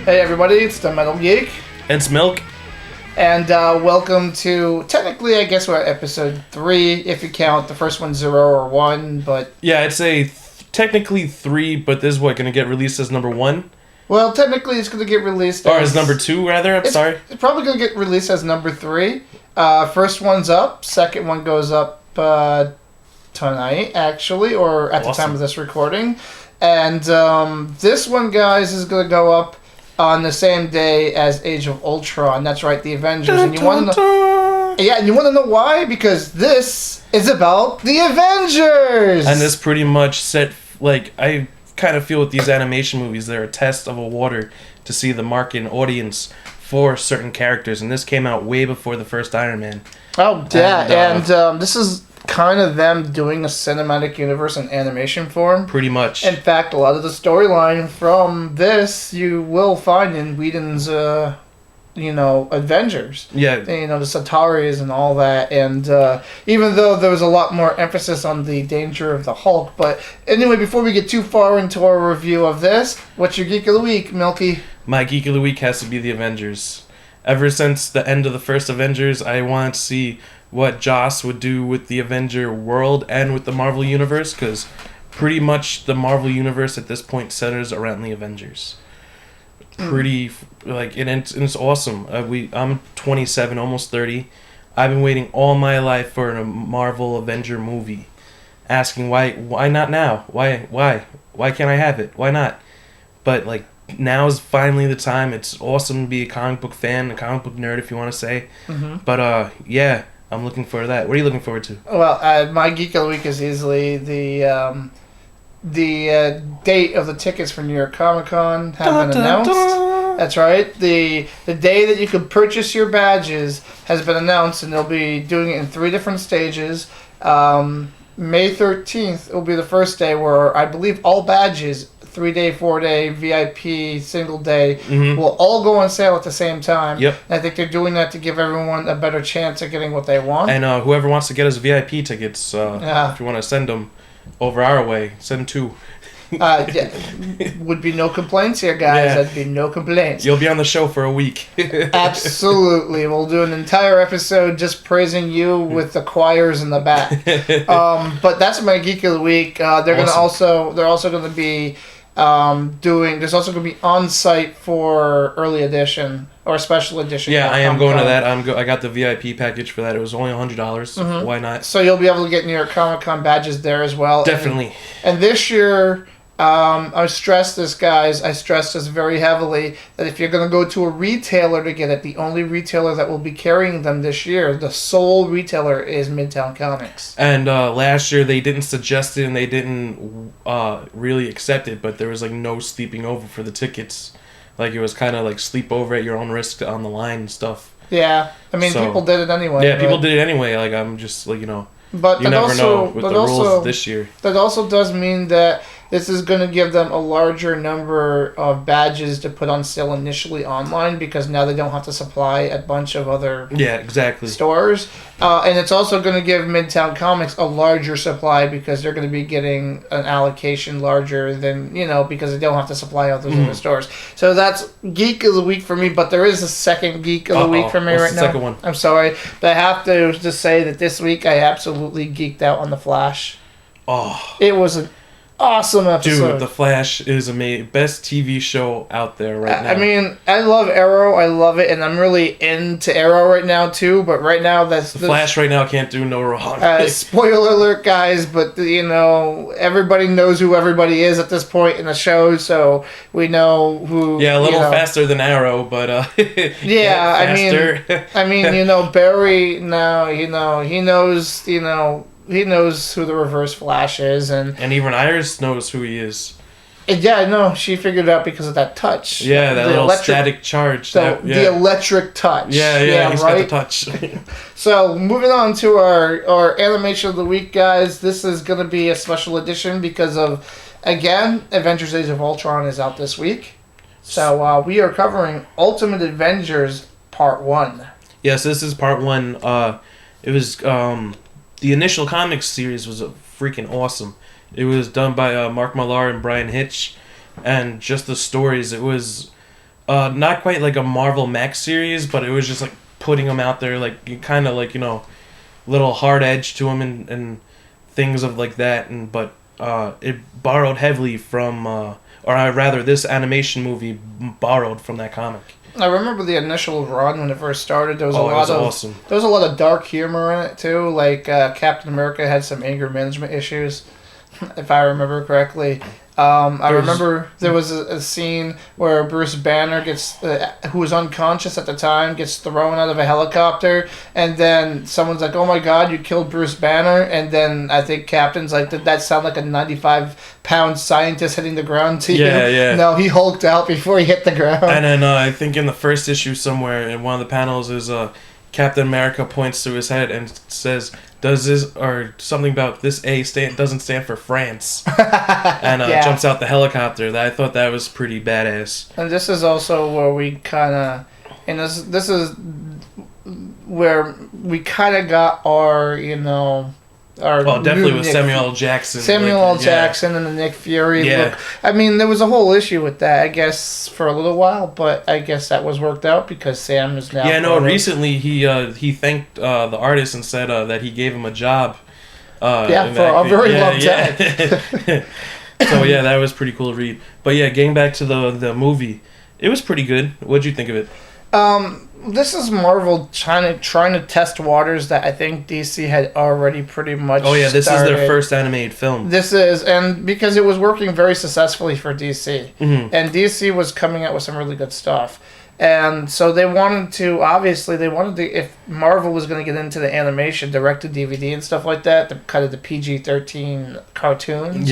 Hey everybody, it's the Metal Geek. And it's Milk. And welcome to, technically I guess we're at episode 3, if you count the first one 0 or 1, but... Yeah, I'd say technically 3, but this is what, going to get released as number 1? Well, technically it's going to get released Or as number 2, rather, I'm sorry. It's probably going to get released as number 3. First one's up, second one goes up tonight, actually, or at the time of this recording. And this one, guys, is going to go up on the same day as Age of Ultron. That's right, the Avengers. And you want to know? Yeah, and you want to know why? Because this is about the Avengers. And this pretty much set, like, I kind of feel with these animation movies, they're a test of a water to see the market and audience for certain characters. And this came out way before the first Iron Man. Oh yeah, and this is kind of them doing a cinematic universe in animation form. Pretty much. In fact, a lot of the storyline from this you will find in Whedon's, Avengers. Yeah. The Centaurs and all that. And even though there was a lot more emphasis on the danger of the Hulk. But anyway, before we get too far into our review of this, what's your Geek of the Week, Milky? My Geek of the Week has to be the Avengers. Ever since the end of the first Avengers, I want to see what Joss would do with the Avenger world and with the Marvel Universe, because pretty much the Marvel Universe at this point centers around the Avengers. And it's awesome. I'm 27, almost 30. I've been waiting all my life for a Marvel Avenger movie, asking why not now? Why can't I have it? Why not? But now is finally the time. It's awesome to be a comic book fan, a comic book nerd, if you want to say. Mm-hmm. But yeah. I'm looking forward to that. What are you looking forward to? Well, my Geek of the Week is easily the date of the tickets for New York Comic Con have been announced. That's right. The day that you can purchase your badges has been announced, and they'll be doing it in 3 different stages. May 13th will be the first day where I believe all badges, 3-day, 4-day, VIP, single day, will all go on sale at the same time. Yep. And I think they're doing that to give everyone a better chance at getting what they want. And whoever wants to get us VIP tickets, if you want to send them over our way, send 2. Would be no complaints here, guys. Yeah. That'd be no complaints. You'll be on the show for a week. Absolutely. We'll do an entire episode just praising you with the choirs in the back. But that's my Geek of the Week. They're also going to be there's also going to be on-site for early edition or special edition. Yeah, I am going to that. I got the VIP package for that. It was only $100. Mm-hmm. Why not? So you'll be able to get New York Comic Con badges there as well. Definitely. And this year, I stress this, guys. I stress this very heavily, that if you're going to go to a retailer to get it, the only retailer that will be carrying them this year, the sole retailer, is Midtown Comics. And last year they didn't suggest it and they didn't really accept it, but there was no sleeping over for the tickets. It was kind of sleep over at your own risk on the line and stuff. Yeah, I mean, people did it anyway. Yeah, people did it anyway. I'm just But you never know with the rules this year. That also does mean that this is going to give them a larger number of badges to put on sale initially online, because now they don't have to supply a bunch of other stores. And it's also going to give Midtown Comics a larger supply, because they're going to be getting an allocation larger than, because they don't have to supply others in the stores. So that's Geek of the Week for me, but there is a second Geek of the Week for me right now. Second one? I'm sorry, but I have to just say that this week I absolutely geeked out on The Flash. Oh. It was an awesome episode. Dude, The Flash is amazing. Best TV show out there right now. I mean, I love Arrow. I love it, and I'm really into Arrow right now too. But right now, The Flash right now can't do no wrong. Spoiler alert, guys! But everybody knows who everybody is at this point in the show, so we know who. Yeah, a little faster than Arrow, but yeah, faster. I mean, Barry now, he knows, he knows who the Reverse Flash is, and even Iris knows who he is. Yeah, no, she figured it out because of that touch. Yeah, that little static charge. The electric touch. Yeah, he's got the touch. So, moving on to our animation of the week, guys. This is going to be a special edition because of, again, Avengers Age of Ultron is out this week. So, we are covering Ultimate Avengers Part 1. Yes, this is Part 1. It was... the initial comics series was freaking awesome. It was done by Mark Millar and Brian Hitch, and just the stories, it was Not quite like a Marvel Max series, but it was just like putting them out there, like kind of like little hard edge to them and things of like that, but it borrowed heavily from, or rather, this animation movie borrowed from that comic. I remember the initial run when it first started. There was awesome. There was a lot of dark humor in it too. Like Captain America had some anger management issues, if I remember correctly. I remember there was a scene where Bruce Banner gets, who was unconscious at the time, gets thrown out of a helicopter, and then someone's like, "Oh my God, you killed Bruce Banner!" And then I think Captain's like, "Did that sound like a 95-pound scientist hitting the ground to you?" Yeah. No, he hulked out before he hit the ground. And then I think in the first issue somewhere in one of the panels is Captain America points to his head and says, "Does this," or something about this doesn't stand for France, and jumps out the helicopter. I thought that was pretty badass. And this is also where we kind of, and this is where we kind of got our, definitely with Samuel L. Jackson. Samuel L. Jackson and the Nick Fury look. I mean, there was a whole issue with that, I guess, for a little while, but I guess that was worked out because Sam is now... Yeah, no, recently he thanked the artist and said that he gave him a job. For a very long time. So, yeah, that was pretty cool to read. But, yeah, getting back to the movie, it was pretty good. What'd you think of it? This is Marvel trying to test waters that I think DC had already pretty much this started. is their first animated film. This is, and because it was working very successfully for DC. Mm-hmm. And DC was coming out with some really good stuff. And so they wanted to, if Marvel was going to get into the animation, direct-to-DVD and stuff like that, the kind of the PG-13 cartoons,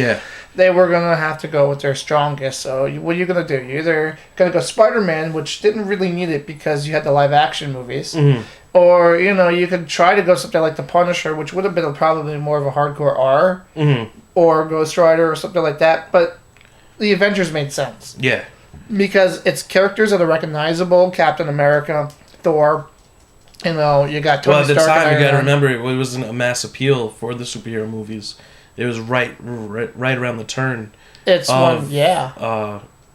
they were going to have to go with their strongest. So what are you going to do? You're either going to go Spider-Man, which didn't really need it because you had the live-action movies, or, you could try to go something like The Punisher, which would have been probably more of a hardcore R, or Ghost Rider or something like that, but the Avengers made sense. Yeah. Because it's characters that are recognizable. Captain America, Thor, you got Tony Stark. Well, at the time, you got to remember, it wasn't a mass appeal for the superhero movies. It was right around the turn. It's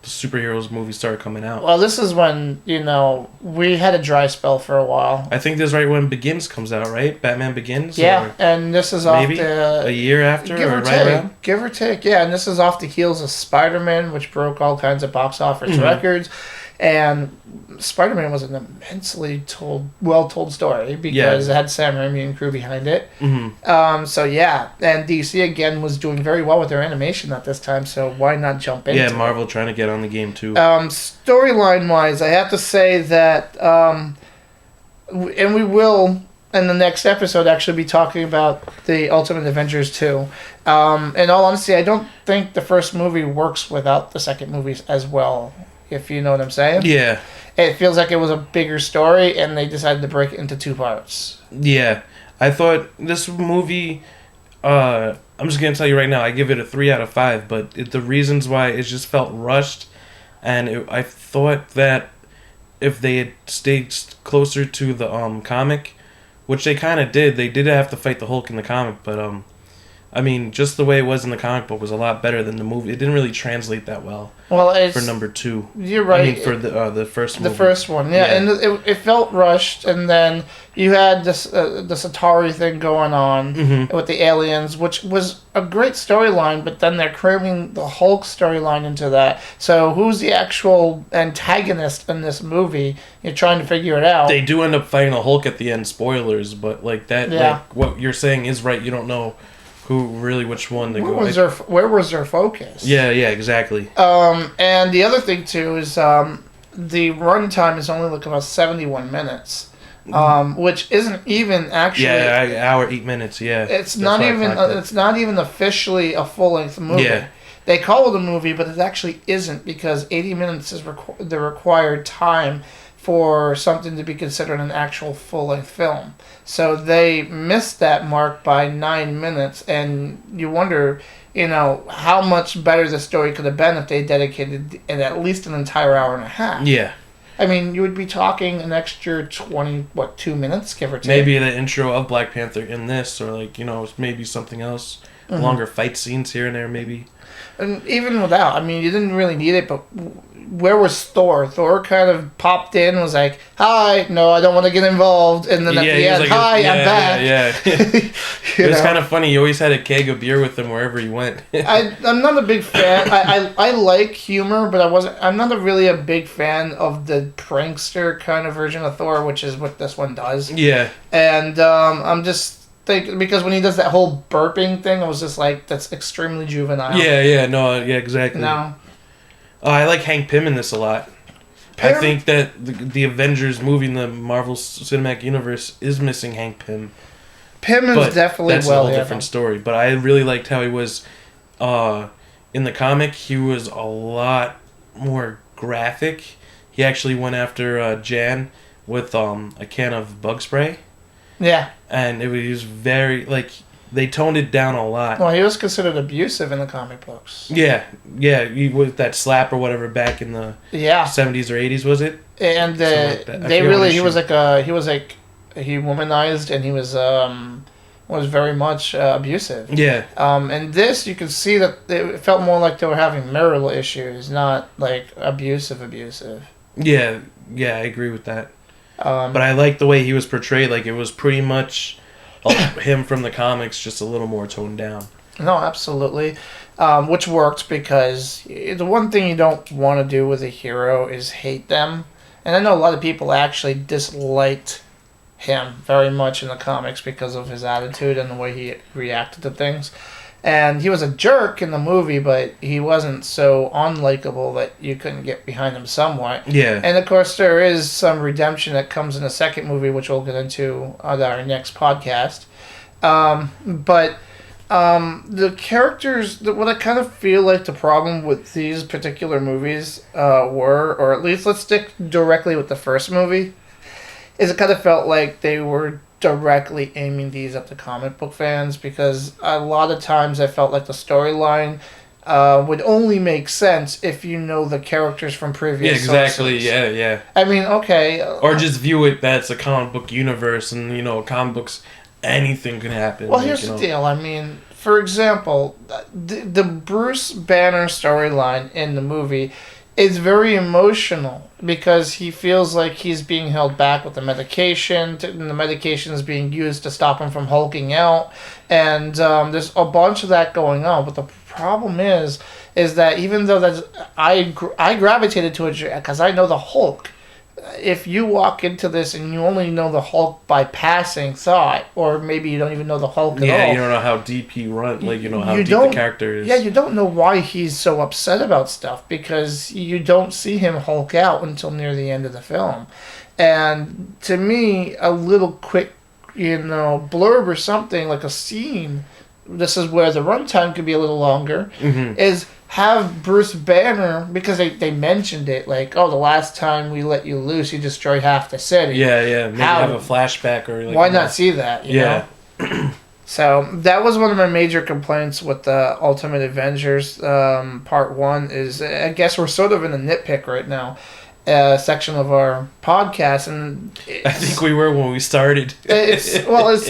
the superheroes movies started coming out. Well, this is when, we had a dry spell for a while. I think this is right when Begins comes out, right? Batman Begins? Yeah, and this is maybe off a year after? Give or take, yeah. And this is off the heels of Spider-Man, which broke all kinds of box office records. And Spider-Man was an immensely well-told story because it had Sam Raimi and crew behind it. Mm-hmm. So, yeah. And DC, again, was doing very well with their animation at this time, so why not jump into it? Yeah, Marvel trying to get on the game, too. Storyline-wise, I have to say that, and we will, in the next episode, actually be talking about the Ultimate Avengers 2. In all honesty, I don't think the first movie works without the second movie as well, if you know what I'm saying. Yeah. It feels like it was a bigger story, and they decided to break it into two parts. Yeah. I thought this movie, I'm just going to tell you right now, I give it a 3 out of 5, but the reasons why it just felt rushed, and I thought that if they had stayed closer to the comic, which they kind of did, they did have to fight the Hulk in the comic, but I mean, just the way it was in the comic book was a lot better than the movie. It didn't really translate that well. Well, for number 2. You're right. I mean, for the first movie. The first one, yeah. And it felt rushed, and then you had this Atari thing going on with the aliens, which was a great storyline, but then they're cramming the Hulk storyline into that. So who's the actual antagonist in this movie? You're trying to figure it out. They do end up fighting a Hulk at the end, spoilers, but like that, like what you're saying is right. You don't know which one to go. Where was their focus? Yeah, exactly. And the other thing too is the runtime is only like about 71 minutes, which isn't even actually. Yeah, hour 8 minutes. Yeah, it's not even officially a full length movie. Yeah. They call it a movie, but it actually isn't because 80 minutes is the required time for something to be considered an actual full-length film. So they missed that mark by 9 minutes, and you wonder, how much better the story could have been if they dedicated at least an entire hour and a half. Yeah. I mean, you would be talking an extra 2 minutes, give or take. Maybe the intro of Black Panther in this, or maybe something else. Longer fight scenes here and there, maybe. And even without, I mean, you didn't really need it, but where was Thor? Thor kind of popped in, was like, "Hi, no, I don't want to get involved," and then at the end, like, "Hi, I'm back." Yeah. It was kind of funny. He always had a keg of beer with him wherever he went. I'm not a big fan. I like humor, but I'm not really a big fan of the prankster kind of version of Thor, which is what this one does. Yeah. And I'm just thinking, because when he does that whole burping thing, I was just like, that's extremely juvenile. Yeah, exactly. No. I like Hank Pym in this a lot. I think that the Avengers movie in the Marvel Cinematic Universe is missing Hank Pym. Pym is definitely that's a whole different story. But I really liked how he was in the comic. He was a lot more graphic. He actually went after Jan with a can of bug spray. Yeah. And it was very, like, they toned it down a lot. Well, he was considered abusive in the comic books. Yeah, he with that slap or whatever back in the 70s or 80s, was it? And he womanized, and he was very much abusive. Yeah. And this, you could see that it felt more like they were having marital issues, not like abusive. Yeah, I agree with that. But I like the way he was portrayed. Like, it was pretty much him from the comics, just a little more toned down. No, absolutely. Which worked, because the one thing you don't want to do with a hero is hate them. And I know a lot of people actually disliked him very much in the comics because of his attitude and the way he reacted to things. And he was a jerk in the movie, but he wasn't so unlikable that you couldn't get behind him somewhat. Yeah. And of course, there is some redemption that comes in the second movie, which we'll get into on our next podcast. But the characters, what I kind of feel like the problem with these particular movies were, or at least let's stick directly with the first movie, is it kind of felt like they were directly aiming these at the comic book fans, because a lot of times I felt like the storyline would only make sense if you know the characters from previous exactly. sources. Yeah. I mean, okay. Or just view it that's a comic book universe, and, comic books, anything can happen. Well, here's the deal. I mean, for example, the Bruce Banner storyline in the movie is very emotional, because he feels like he's being held back with the medication, and the medication is being used to stop him from hulking out, and there's a bunch of that going on. But the problem is that even though I gravitated to it because I know the Hulk. If you walk into this and you only know the Hulk by passing thought, or maybe you don't even know the Hulk at all. Yeah, you don't know how deep he runs, how deep the character is. Yeah, you don't know why he's so upset about stuff, because you don't see him Hulk out until near the end of the film. And to me, a little quick, blurb or something, like a scene, this is where the runtime could be a little longer, is have Bruce Banner, because they mentioned it, like, oh, the last time we let you loose, you destroyed half the city. Yeah. Maybe have a flashback or why not see that? You know? So that was one of my major complaints with the Ultimate Avengers Part 1. Is I guess we're sort of in a nitpick right now section of our podcast, and I think we were when we started. It's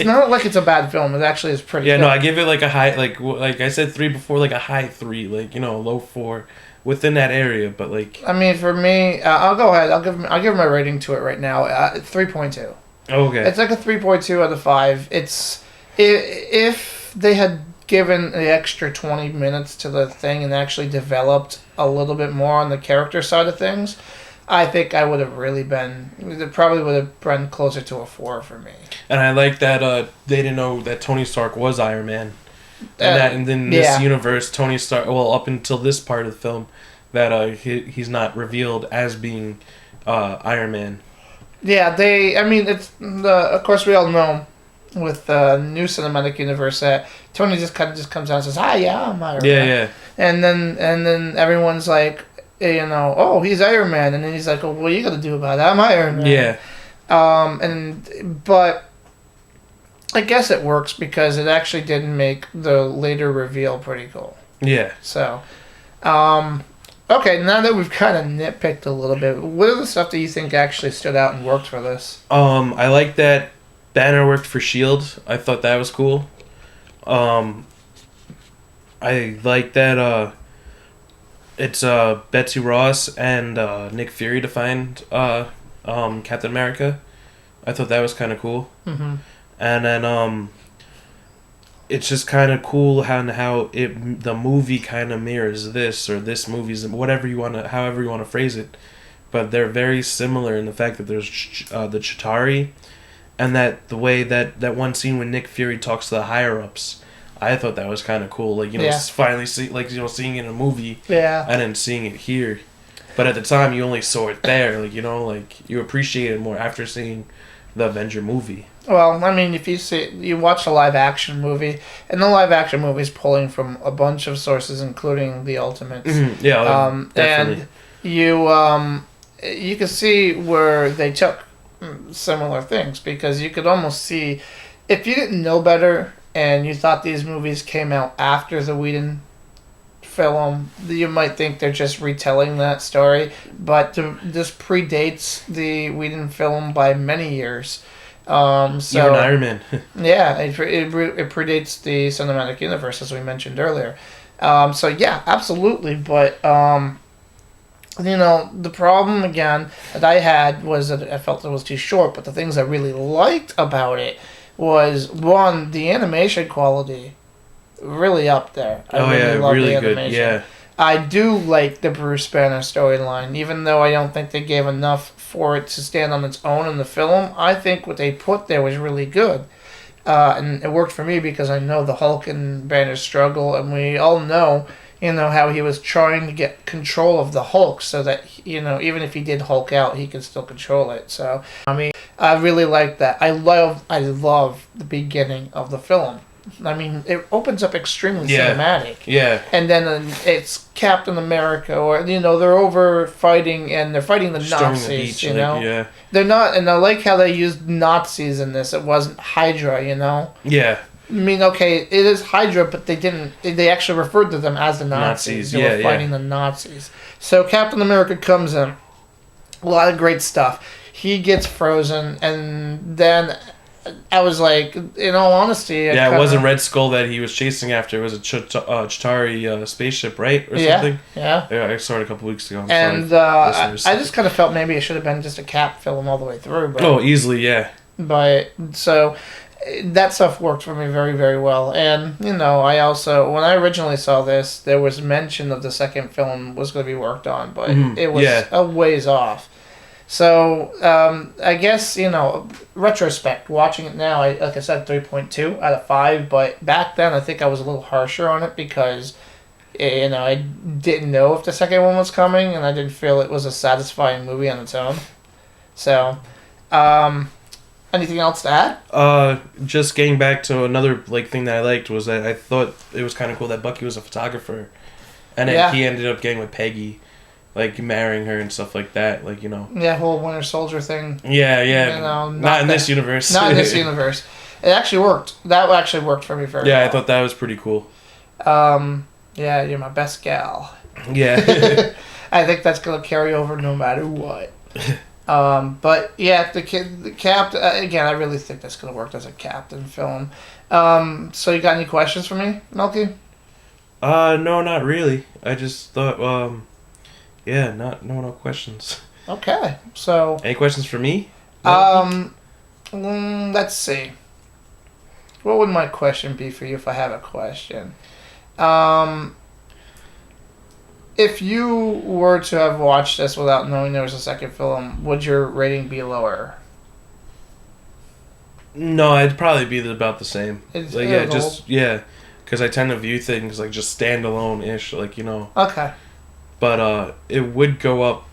not like it's a bad film. It actually is pretty good. No, I give it like a high, like I said 3 before, like a high 3, like, low 4 within that area. But like, I mean, for me, I'll go ahead. I'll give my rating to it right now. 3.2. Okay. It's like a 3.2 out of 5. It's if they had given the extra 20 minutes to the thing and actually developed a little bit more on the character side of things, I think I would have really been... It probably would have been closer to a 4 for me. And I like that they didn't know that Tony Stark was Iron Man. And in this universe, Tony Stark... Well, up until this part of the film, that he's not revealed as being Iron Man. Yeah, it's... of course, we all know with the new cinematic universe that Tony just comes out and says, "Hi, yeah, I'm Iron Man." Yeah. And then everyone's like... oh, he's Iron Man, and then he's like, "Oh, what are you gonna do about it? I'm Iron Man." Yeah. But I guess it works because it actually did make the later reveal pretty cool. Yeah. So, okay, now that we've kind of nitpicked a little bit, what are the stuff that you think actually stood out and worked for this? I like that Banner worked for S.H.I.E.L.D. I thought that was cool. I like that It's Betsy Ross and Nick Fury to find Captain America. I thought that was kind of cool. Mm-hmm. And then it's just kind of cool how the movie kind of mirrors this, or this movie's, however you want to phrase it, but they're very similar in the fact that there's the Chitauri, and that the way that one scene when Nick Fury talks to the higher ups, I thought that was kind of cool. Like, finally seeing it in a movie, and then seeing it here. But at the time, you only saw it there. Like, you appreciate it more after seeing the Avenger movie. Well, I mean, if you watch a live-action movie, and the live-action movie is pulling from a bunch of sources, including the Ultimates. Mm-hmm. Yeah, definitely. And you can see where they took similar things, because you could almost see, if you didn't know better and you thought these movies came out after the Whedon film, you might think they're just retelling that story, but this predates the Whedon film by many years. Even Iron Man. Yeah, it predates the cinematic universe, as we mentioned earlier. Absolutely, but the problem again that I had was that I felt it was too short. But the things I really liked about it was, one, the animation quality, really up there. I really good. Yeah. I do like the Bruce Banner storyline, even though I don't think they gave enough for it to stand on its own in the film. I think what they put there was really good. And it worked for me because I know the Hulk and Banner struggle, and we all know, how he was trying to get control of the Hulk so that, even if he did Hulk out, he could still control it. So, I mean, I really like that. I love the beginning of the film. I mean, it opens up extremely cinematic. Yeah. And then it's Captain America, or, they're over fighting, and they're fighting the Nazis, the beach, Yeah. They're not, and I like how they used Nazis in this. It wasn't Hydra, Yeah. I mean, okay, it is Hydra, but they actually referred to them as the Nazis. They were fighting the Nazis. So Captain America comes in. A lot of great stuff. He gets frozen, and then I was like, in all honesty... it wasn't Red Skull that he was chasing after. It was a Chitauri spaceship, right? Or something? Yeah. Yeah, I saw it a couple weeks ago. I just kind of felt maybe it should have been just a Cap film all the way through. But, easily, yeah. But, so... that stuff worked for me very, very well. And, I also... When I originally saw this, there was mention of the second film was going to be worked on, but it was a ways off. So, I guess, retrospect, watching it now, like I said, 3.2 out of 5, but back then I think I was a little harsher on it because, I didn't know if the second one was coming, and I didn't feel it was a satisfying movie on its own. So, anything else to add? Just getting back to another thing that I liked was that I thought it was kind of cool that Bucky was a photographer, and then he ended up getting with Peggy, marrying her and stuff like that, Yeah, whole Winter Soldier thing. Yeah. Not in this universe. Not in this universe. It actually worked. That actually worked for me very well. Yeah, I thought that was pretty cool. Yeah, you're my best gal. Yeah. I think that's gonna carry over no matter what. But yeah, the Cap again. I really think that's gonna work as a Captain film. So you got any questions for me, Milky? No, not really. I just thought, no questions. Okay, so any questions for me? Let's see. What would my question be for you if I have a question? If you were to have watched this without knowing there was a second film, would your rating be lower? No, it'd probably be about the same. Because I tend to view things just standalone-ish, Okay. But it would go up.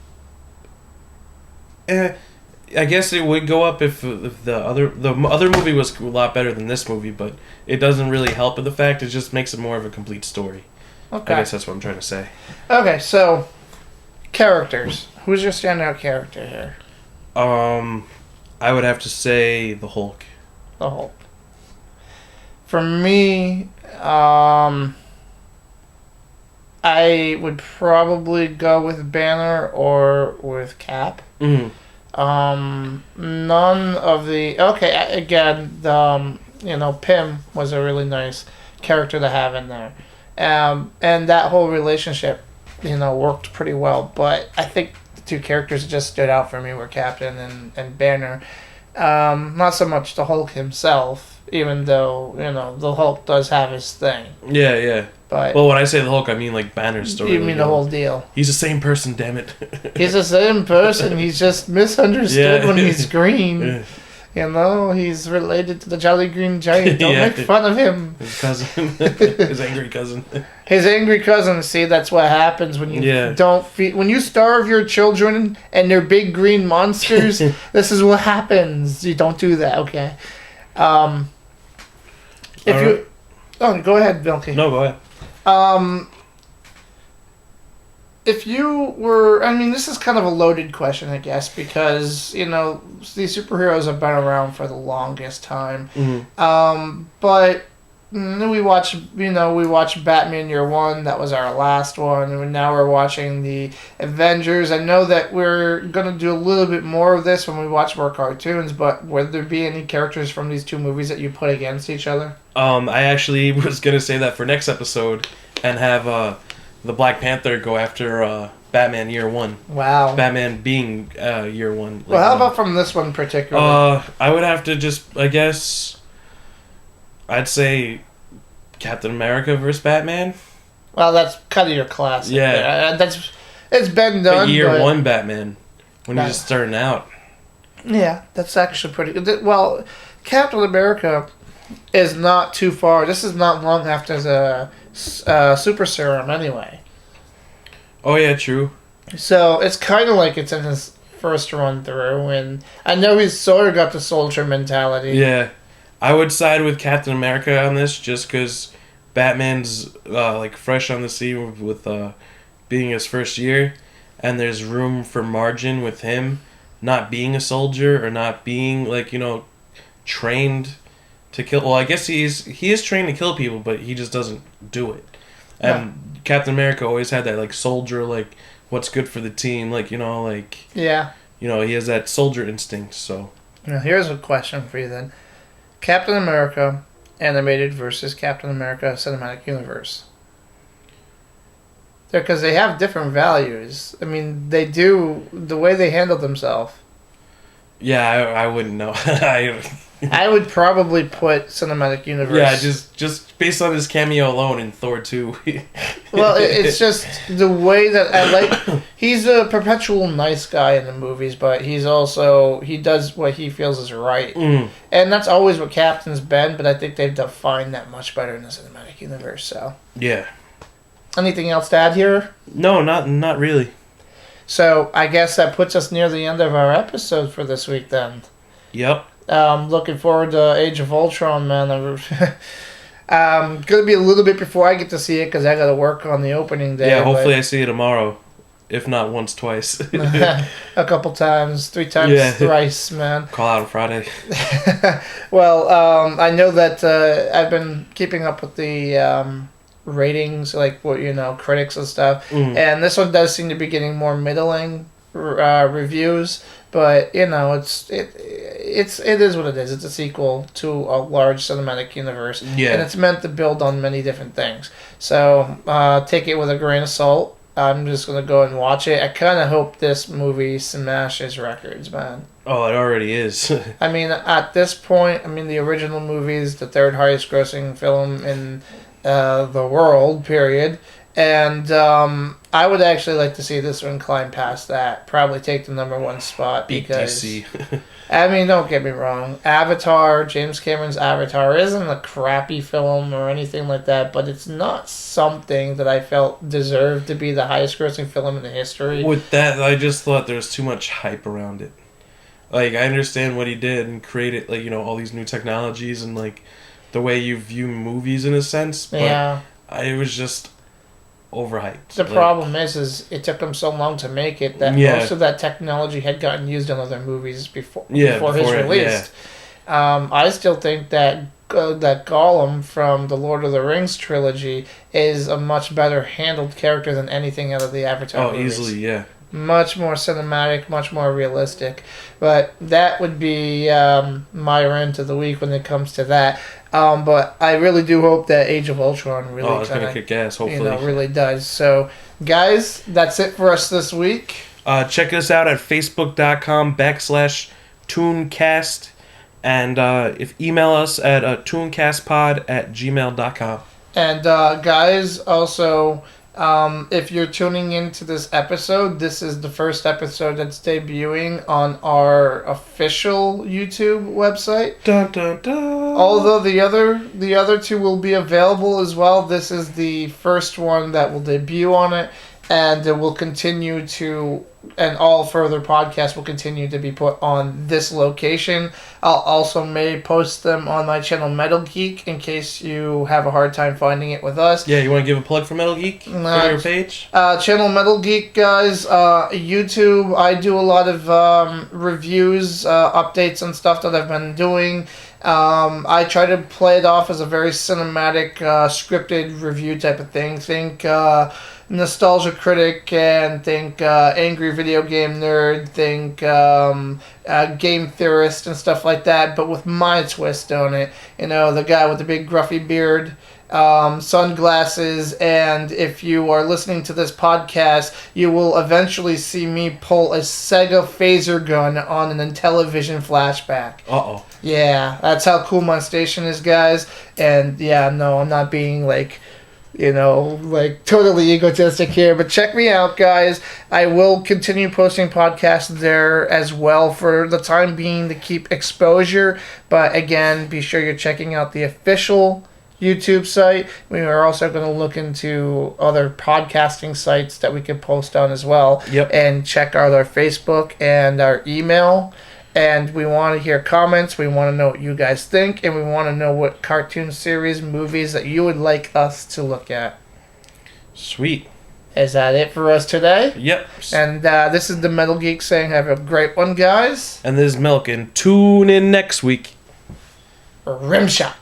I guess it would go up if the other movie was a lot better than this movie, but it doesn't really help with the fact. It just makes it more of a complete story. Okay. I guess that's what I'm trying to say. Okay, so characters. Who's your standout character here? I would have to say the Hulk. The Hulk. For me, I would probably go with Banner or with Cap. Mm-hmm. None of the... Okay, again, Pym was a really nice character to have in there. And that whole relationship worked pretty well. But I think the two characters that just stood out for me were Captain and Banner. Not so much the Hulk himself, even though, the Hulk does have his thing. Yeah, yeah. But when I say the Hulk, I mean like Banner's story. You mean the whole deal. He's the same person, damn it. He's the same person. He's just misunderstood when he's green. He's related to the Jolly Green Giant. Don't make fun of him. His cousin. His angry cousin. His angry cousin. See, that's what happens when you don't feed... When you starve your children and they're big green monsters, this is what happens. You don't do that, okay? Oh, go ahead, Milky. No, go ahead. If you were... this is kind of a loaded question, I guess, because, these superheroes have been around for the longest time. Mm-hmm. But we watched Batman Year One. That was our last one. And now we're watching the Avengers. I know that we're going to do a little bit more of this when we watch more cartoons, but would there be any characters from these two movies that you put against each other? I actually was going to say that for next episode and have the Black Panther go after Batman Year One. Wow. Batman being Year One. Well, how about from this one particularly? I would have to just, I guess... I'd say Captain America versus Batman. Well, that's kind of your classic. Yeah. It's been done. But Year One Batman, when he's just starting out. Yeah, that's actually pretty good. Well, Captain America is not too far. This is not long after the super serum anyway. Oh, yeah, true. So it's kind of like it's in his first run through, and I know he's sort of got the soldier mentality. Yeah. I would side with Captain America on this just because Batman's fresh on the scene with being his first year, and there's room for margin with him not being a soldier or not being trained to kill. Well, I guess he is trained to kill people, but he just doesn't do it. And Captain America always had that soldier what's good for the team, yeah. He has that soldier instinct. So now here's a question for you then. Captain America animated versus Captain America cinematic universe. Because they have different values. They do the way they handle themselves. Yeah, I wouldn't know. I would probably put cinematic universe. Yeah, just based on his cameo alone in Thor 2. Well, it's just the way that I like... He's a perpetual nice guy in the movies, but he does what he feels is right. Mm. And that's always what Captain's been, but I think they've defined that much better in the cinematic universe, so... Yeah. Anything else to add here? No, not really. So, I guess that puts us near the end of our episode for this week, then. Yep. Looking forward to Age of Ultron, man. Going to be a little bit before I get to see it because I got to work on the opening day. Yeah, hopefully I see it tomorrow. If not once, twice. A couple times, 3 times, thrice, man. Call out on Friday. Well, I know that I've been keeping up with the ratings, critics and stuff. Mm. And this one does seem to be getting more middling reviews. But it is what it is. It's a sequel to a large cinematic universe, and it's meant to build on many different things. So take it with a grain of salt. I'm just gonna go and watch it. I kind of hope this movie smashes records, man. Oh, it already is. At this point, the original movie is the 3rd highest grossing film in the world. Period. And I would actually like to see this one climb past that. Probably take the number 1 spot because... don't get me wrong. Avatar, James Cameron's Avatar, isn't a crappy film or anything like that, but it's not something that I felt deserved to be the highest grossing film in the history. With that, I just thought there was too much hype around it. I understand what he did and created, all these new technologies and, the way you view movies in a sense, but it was just... overhyped. The problem is it took him so long to make it that most of that technology had gotten used in other movies before his release. I still think that Gollum from the Lord of the Rings trilogy is a much better handled character than anything out of the Avatar movies. Easily, yeah. Much more cinematic, much more realistic. But that would be my rant of the week when it comes to that. But I really do hope that Age of Ultron really it's gonna kick ass, hopefully. really does. So Guys, that's it for us this week. Check us out at facebook.com/Tooncast. And if email us at tooncastpod@gmail.com. And guys, also, if you're tuning into this episode, this is the first episode that's debuting on our official YouTube website. Dun, dun, dun. Although the other two will be available as well, this is the first one that will debut on it, and it will continue to. And all further podcasts will continue to be put on this location. I'll also may post them on my channel Metal Geek in case you have a hard time finding it with us. Yeah, you want to give a plug for Metal Geek? For your page? Channel Metal Geek, guys. YouTube, I do a lot of reviews, updates and stuff that I've been doing. I try to play it off as a very cinematic, scripted review type of thing. Think Nostalgia Critic and think Angry Video Game Nerd, think Game Theorist and stuff like that, but with my twist on it. You know, the guy with the big gruffy beard, sunglasses, and if you are listening to this podcast, you will eventually see me pull a Sega phaser gun on an Intellivision flashback. Uh-oh. Yeah, that's how cool my station is, guys. And yeah, no, I'm not being totally egotistic here, but check me out, guys. I will continue posting podcasts there as well for the time being to keep exposure, but again, be sure you're checking out the official YouTube site. We are also going to look into other podcasting sites that we can post on as well. Yep. And check out our Facebook and our email. And we want to hear comments. We want to know what you guys think. And we want to know what cartoon series, movies that you would like us to look at. Sweet. Is that it for us today? Yep. And this is the Metal Geek saying have a great one, guys. And this is Milk. And tune in next week. Rimshot.